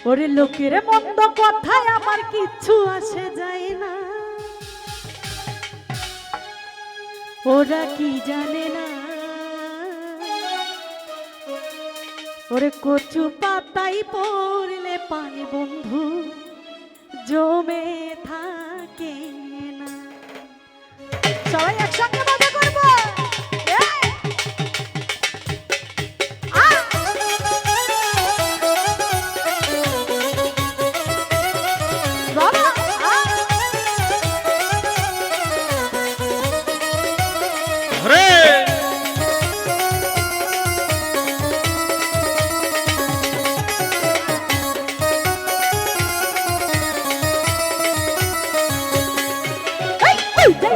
ওরে লোকের মন্দ কথায় আমার কিচ্ছু আসে যায় না, ওরা কি জানে না। ওরে কচু পাতাই পড়লে পানি বন্ধু জমে থাকে না। সবাই একসঙ্গে মজা করবো।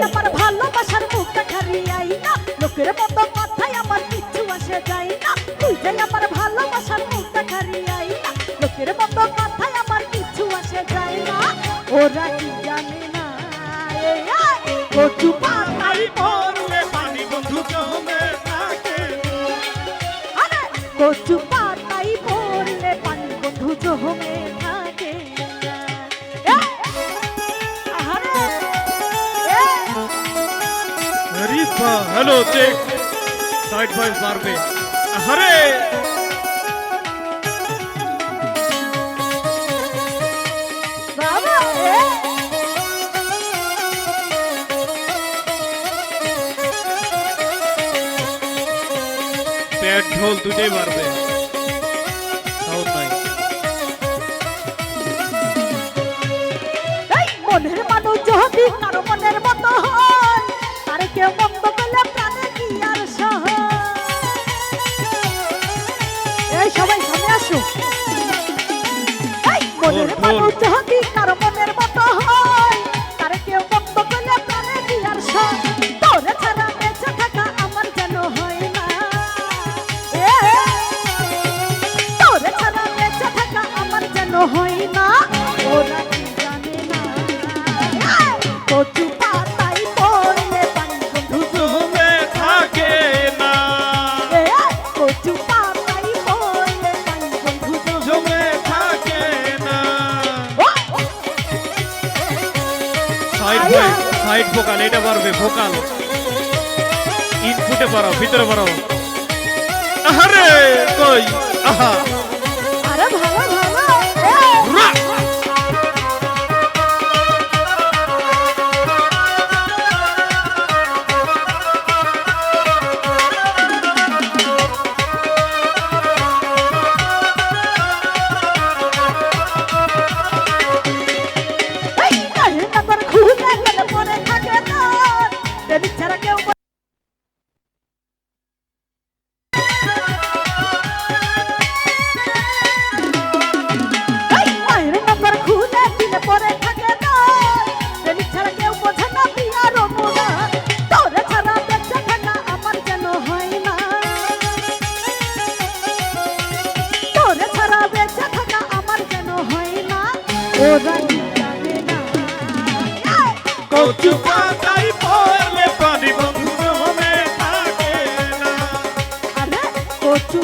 আমার ভালোবাসার মুখটা খারিয়াই না, লোকের মতো কথায় আমার কিচ্ছু আসে যায় না। তুই যাই আমার ভালোবাসার মুখটা খারিয়াই না, লোকের মতো কথায় আমার কিচ্ছু আসে যায় না। ওরা কি জানে না কচু পাতাই পড়লে পানি বন্ধু জমে থাকে। আরে কচু পাতাই পড়লে পানি বন্ধু জমে থাকে। हेलो चेक साइड बाय बार में हरे पेट ढोल तुझे बार में साउथ नहीं মনের মানুষ যদি কারো মনের মতো হয়, তারে কেউ বন্ধ করলে প্রাণে কি আর সহ। এই সবাই সামনে আসো। মনের মানুষ যদি কারো মনের মতো হয়, তারে কেউ বন্ধ করলে প্রাণে কি আর সহ। তোরে ছাড়া বেঁচে থাকা আমার যেন হয় না, তোরে ছাড়া বেঁচে থাকা আমার যেন হয় না। ওরা কি জানে না কচু পাতাই পড়লে পানি বন্ধু জমে থাকে না। কচু পাতাই পড়লে পানি বন্ধু জমে থাকে না। সাইড ভোকাল এটা পারবে, ভোকাল ইনপুটে পারো, ভিতরে পারো। আরে কই আহা আরে ভালো ভালো ছাড়া কেউ পরে থাকে না, ছাড়া কেউ বোঝে না পিয়ার মোরা। তোরে ছাড়া বেঁচে থাকা আমার যেন হয় না, তোরে ছাড়া বেঁচে থাকা আমার যেন হয় না। ওরা কি জানে না কচু পাতাই পড়লে পানি বন্ধু জমে থাকে না। আরে কচু